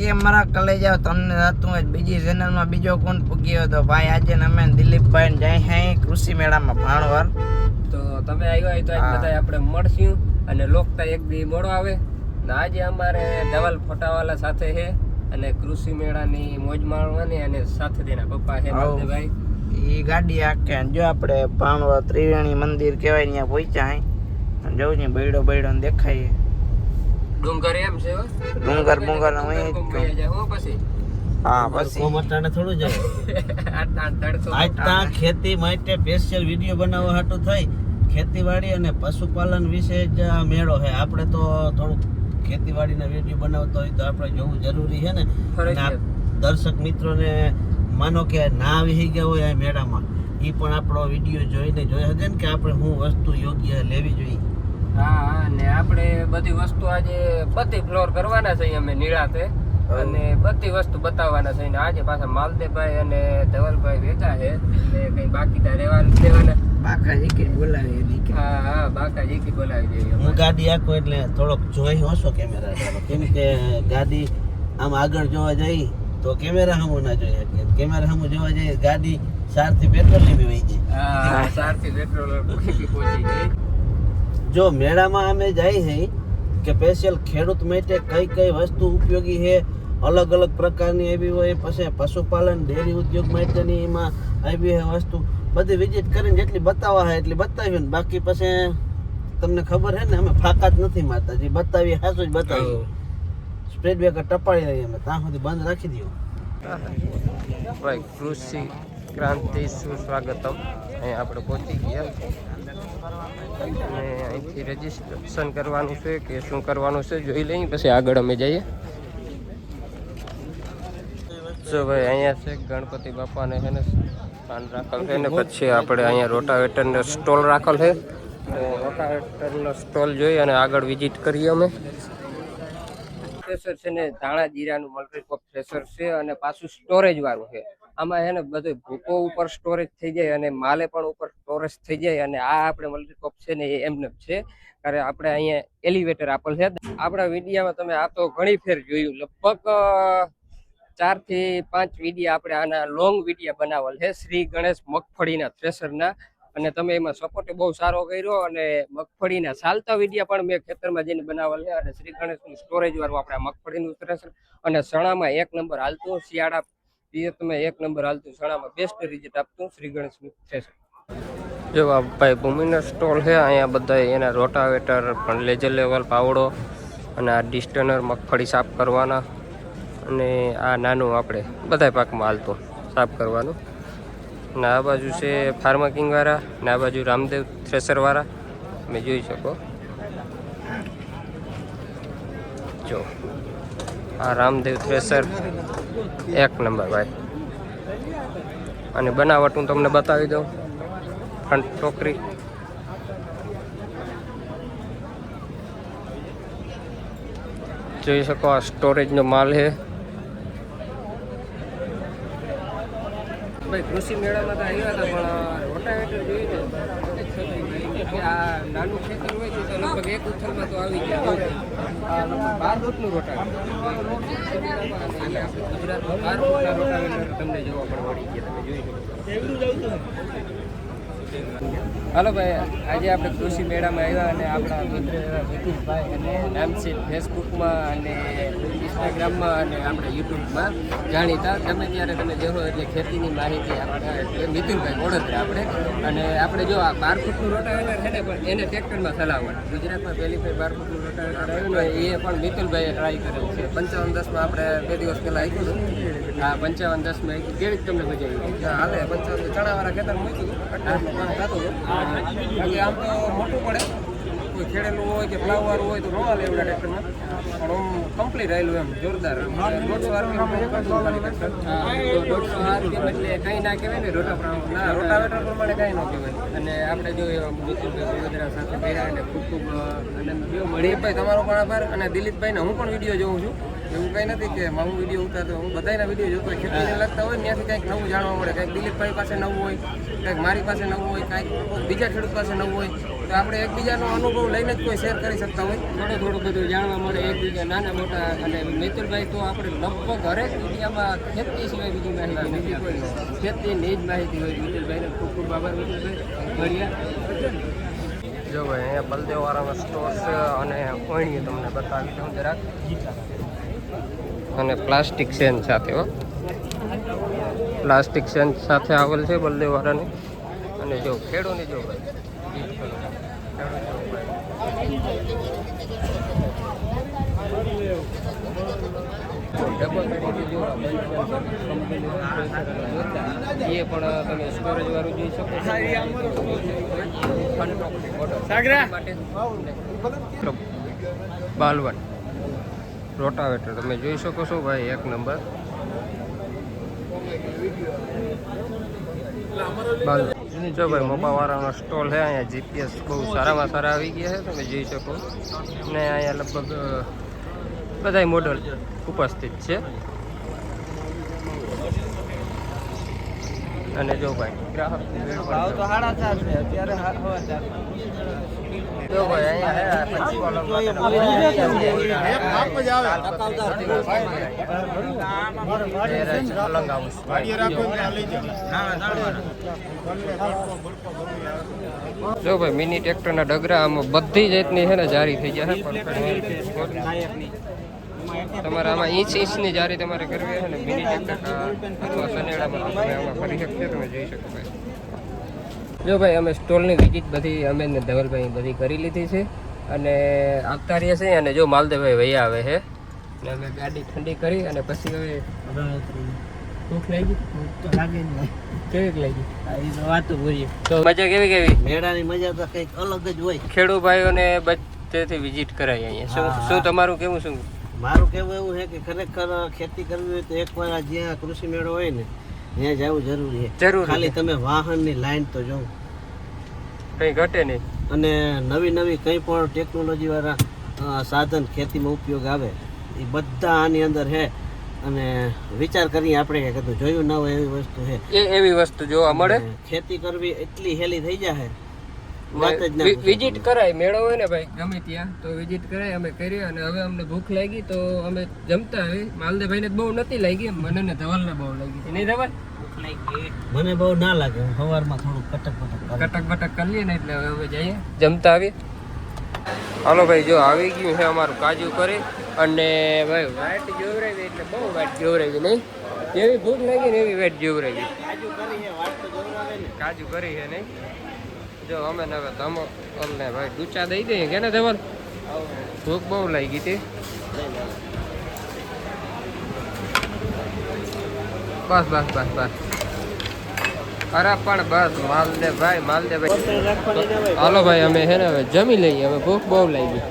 કેમ મારા કલેજા તમને હતું જ બીજી ચેનલમાં બીજો કોણ પૂગ્યો હતો ભાઈ આજે અમે દિલીપભાઈ જઈ હે કૃષિ મેળામાં ભાણવર તો તમે આવ્યા હોય તો આજ બધા આપણે મળશું અને લોકતા એક દી મોડો આવે ને આજે અમારે ધવલ ફોટાવાલા સાથે છે અને કૃષિ મેળાની મોજ માણવાની અને સાથે તેના પપ્પા છે ભાઈ એ ગાડી આખે જો આપણે ભાણવર ત્રિવેણી મંદિર કહેવાય ત્યાં પહોંચ્યા હે જવું ને બૈડો દેખાય ડુંગર એમ છે ડુંગર પછી હા પછી કોમટાને થોડું જાય આટલા ખેતી માટે સ્પેશિયલ વિડિયો બનાવવા હાટુ થઈ ખેતીવાડી અને પશુપાલન વિશે જ આ મેળો છે આપણે તો થોડું ખેતીવાડીના વિડિયો બનાવતો હોય તો આપણે જોવું જરૂરી છે ને અને દર્શક મિત્રોને માનો કે ના આવી ગયા હોય આ મેળામાં એ પણ આપણો વિડિયો જોઈને જોઈ શકે ને કે આપણે શું વસ્તુ યોગ્ય લેવી જોઈએ. હા ને આપણે બધી વસ્તુ આજે બધી ફ્લોર કરવાના છે અમે નિરાતે અને બધી વસ્તુ બતાવવાના છે આજે પાછા માલદેવભાઈ અને ધવલભાઈ ભેગા છે એટલે કઈ બાકી રહેવાનું દેવાના બાકાજી બોલાવી હા બાકાજી બોલાવી દઈએ હું ગાડી આખું એટલે થોડોક જોઈ ઓછો કેમેરા કેમ કે ગાડી આમ આગળ જોવા જઈ તો કેમેરા સામુ ના જોઈ શકીએ કેમેરા સામુ જોવા જઈએ ગાડી સારથી પેટ્રોલ ની બી વહી જાય હા સારથી પેટ્રોલ પહોંચી ગઈ. જો મેળામાં અમે જાય છે કે સ્પેશિયલ ખેડૂત માટે કઈ વસ્તુ ઉપયોગી છે અલગ અલગ પ્રકારની એવી હોય પછી પશુપાલન ડેરી ઉદ્યોગ માટેની એમાં આવી છે વસ્તુ બધી વિઝિટ કરીને જેટલી બતાવવા છે એટલી બતાવી ને બાકી પછી તમને ખબર છે ને અમે ફાકા જ નથી મારતા જે બતાવીએ સાચું જ બતાવીએ સ્પ્રેડ બ્રેકર ટપાડી રહીએ અમે ત્યાં સુધી બંધ રાખી દઈએ. ભાઈ કૃષિ ક્રાંતિ સુસ્વાગતમ અહીં આપણે પહોંચી ગયા અને અહીંથી રજીસ્ટ્રેશન કરવાનું છે કે શું કરવાનું છે જોઈ લઈએ પછી આગળ અમે જઈએ. જો ભાઈ અહીંયા છે ગણપતિ બાપાને છે ને સ્થાન રાખેલ છે ને પછી આપણે અહીંયા રોટાવેટરનો સ્ટોલ રાખેલ છે તો રોટાવેટરનો સ્ટોલ જોઈ અને આગળ વિઝિટ કરીએ અમે. થ્રેસર છે ને ધાણા જીરાનું મલ્ટીપર્પઝ થ્રેસર છે અને પાછું સ્ટોરેજ વાળું છે. આમાં છે ને બધું ભૂકો ઉપર સ્ટોરેજ થઈ જાય અને માલે પણ ઉપર સ્ટોરેજ થઈ જાય અને આ આપણે મલ્ટીપર્પઝ છે ને એ એમને છે કારણ આપણે અહીંયા એલિવેટર આપેલ છે. આપણા વિડીયામાં તમે આ તો ઘણી ફેર જોયું લગભગ 4 થી 5 વિડીયા આપણે આના લોંગ વિડીયા બનાવેલ છે શ્રી ગણેશ મગફળીના થ્રેસરના અને તમે એમાં સપોર્ટ બહુ સારો કર્યો અને મગફળીના ચાલતા વિડીયા પણ મેં ખેતરમાં જઈને બનાવેલ છે અને શ્રી ગણેશનું સ્ટોરેજ વાળું આપણે મગફળીનું થ્રેસર અને ચણામાં 1 નંબર હાલતું શિયાળા તમે 1 નંબર હાલતું ચણામાં બેસ્ટ રિઝલ્ટ આપતું શ્રી ગણેશનું થ્રેસર. જો આ ભાઈ ભૂમિનો સ્ટોલ છે અહીંયા બધા એના રોટાવેટર પણ લેજર લેવલ પાવડો અને આ ડિસ્ટનર મગફળી સાફ કરવાના અને આ નાનું આપણે બધા પાકમાં હાલતું સાફ કરવાનું ને આ બાજુ છે ફાર્મા કિંગ વાળા ને આ બાજુ રામદેવ થ્રેસર વાળા તમે જોઈ શકો. જો આ રામદેવ થ્રેસર 1 નંબર ભાઈ અને બનાવટ હું તમને બતાવી દઉં. ફ્રન્ટ ટોકરી જોઈ શકો આ સ્ટોરેજનો માલ છે. ભાઈ કૃષિ મેળામાં તો આવ્યા હતા પણ રોટાવેટર જોઈને આ નાનું ખેતર હોય છે તો લગભગ 1 ઉથલમાં તો આવી ગયા આ લગભગ 12 ફૂટનું રોટાવેટર ગુજરાતમાં 12 ફૂટના રોટાવેટર તમને જોવા પણ મળી ગયા તમે જોઈ શકો. હાલો ભાઈ આજે આપણે કૃષિ મેળામાં આવ્યા અને આપણા મિત્ર મિતુલભાઈ અને નામ છે ફેસબુકમાં અને ઇન્સ્ટાગ્રામમાં અને આપણે યુટ્યુબમાં જાણીતા ગમે ત્યારે તમે જોવો એટલે ખેતીની માહિતી આપણા એટલે મિતુલભાઈ વડોદરા આપણે અને આપણે જો આ 12 ફૂટનું રોટાવેટર છે ને પણ એને ટ્રેક્ટરમાં ચલાવવાનું ગુજરાતમાં પહેલી ફેર 12 ફૂટનું રોટાવેટર આવ્યું ને એ પણ મિતુલભાઈએ ટ્રાય કરેલું છે 5510માં આપણે 2 દિવસ પહેલાં આવ્યું હતું હા 5510માં કેવી તમને મજા આવી હાલે 55 ચણાવાળા ખેતરમાં મૂક્યું બાકી આમ તો મોટું પડે કોઈ ખેડેલું હોય કે પ્લાવવાળું હોય તો રોવા લે એવડા ટ્રેક્ટરમાં પણ આમ કમ્પ્લીટ રહેલું એમ જોરદાર 150 RPM એટલે કંઈ ના કહેવાય ને રોટાવેટર પ્રમાણે કંઈ ન કહેવાય અને આપણે જો વડોદરા સાથે ગયા અને ખૂબ આનંદ થયો મળી. ભાઈ તમારો પણ આભાર અને દિલીપભાઈને હું પણ વિડીયો જોઉં છું એવું કંઈ નથી કે હું વિડીયો ઉતારતો હું બધાના વિડીયો જોતો હોય ખેતીને લગતા હોય ત્યાંથી કંઈક નવું જાણવા મળે કંઈક દિલીપભાઈ પાસે નવું હોય કંઈક મારી પાસે નવું હોય કાંઈક બીજા ખેડૂત પાસે નવું હોય તો આપણે એકબીજાનો અનુભવ લઈને જ કોઈ શેર કરી શકતા હોય થોડું બધું જાણવા મળે એકબીજા નાના મોટા. અને મિતુલભાઈ તો આપણે લગભગ હરેક વિડીયામાં ખેતી સિવાય બીજી માહિતી નથી કોઈ ખેતીની જ માહિતી હોય. મિતુલભાઈને ખૂબ ખૂબ આભાર મિતુલભાઈ. મળ્યા જો ભાઈ અહીંયા બલદેવવાળાનો સ્ટોર છે અને ઓયણી તમને બતાવી દઉં જરાક. અને પ્લાસ્ટિક સેન સાથે હો, પ્લાસ્ટિક સેન સાથે આવેલ છે બલદેવવાળાની. અને જો ખેડૂની જો ભાઈ એ પણ તમે સ્ટોરેજ વાળું જોઈ શકો છો. બાલવન રોટાવેટર તમે જોઈ શકો છો ભાઈ, એક નંબર. જો ભાઈ મોબાવાળાનો સ્ટોલ છે અહીંયા. જીપીએસ બહુ સારામાં સારા આવી ગયા છે તમે જોઈ શકો. ને અહીંયા લગભગ બધા મોડલ ઉપસ્થિત છે. અને જો ભાઈ ગ્રાહક જો ભાઈ જો ભાઈ મિની ટ્રેક્ટરના ડગરા આમાં બધી જાતની છે ને જારી થઈ જાય. તમારે આમાં ઇંચની જારી તમારે કરવી હોય ને મિની ટ્રેક્ટર અથવા સનેડામાં તમે આમાં કરી શકશો. તમે જોઈ શકો ભાઈ. જો ભાઈ અમે સ્ટોલની વિઝિટ બધી અમે ને ધવલભાઈ બધી કરી લીધી છે અને આવતા રહીએ છીએ. અને જો માલદેવભાઈ વૈયા આવે છે ને અમે ગાડી ઠંડી કરી અને પછી હવે ભૂખ લાગી તો લાગે જ નહીં. કેવી લાગી વાતો બોલીએ તો મજા કેવી મેળાની મજા તો કંઈક અલગ જ હોય. ખેડૂત ભાઈઓને બધેથી વિઝિટ કરાય અહીંયા. શું તમારું કેવું? શું મારું કહેવું એવું છે કે ખરેખર ખેતી કરવી હોય તો એકવાર આ જ્યાં કૃષિ મેળો હોય ને ત્યાં જવું જરૂરી છે. ખાલી તમે વાહનની લાઈન તો જોવો, કંઈ ઘટે નહીં. અને નવી કંઈ પણ ટેકનોલોજી વાળા સાધન ખેતીમાં ઉપયોગ આવે એ બધા આની અંદર છે. અને વિચાર કરીએ આપણે કે કદું જોયું ના હોય એવી વસ્તુ છે. એવી વસ્તુ જોવા મળે. ખેતી કરવી એટલી હેલી થઈ જાય. વિઝિટ કરાય મેળો હોય ને ભાઈ ગમે ત્યાં તો વિઝિટ કરાય. અમે કરી અને હવે અમને ભૂખ લાગી તો અમે જમતા આવી. માલદેવભાઈને બહુ નથી લાગી, મને ને ધવલને બહુ લાગી. નહીં ધવલ? મને બહુ ના લાગે. સવારમાં થોડું કટક બટક કરીએ ને એટલે હવે જઈએ જમતા આવીએ. હાલો ભાઈ જો આવી ગયું છે અમારું કાજુ કરી. અને ભાઈ વાટ જોવરાવી એટલે બહુ વાટ જોવરાવી. નહીં જેવી ભૂખ લાગી ને એવી વાટ જોવરાવી. કાજુ કરી છે નહીં. જો અમે ને હવે તમે અમને ભાઈ ડૂચા દઈ દઈએ કે ને ધવલ? ભૂખ બહુ લાગી હતી. બસ અરે પણ બસ માલદેવભાઈ. હાલો ભાઈ અમે છે ને હવે જમી લઈએ. હવે ભૂખ બહુ લાગી.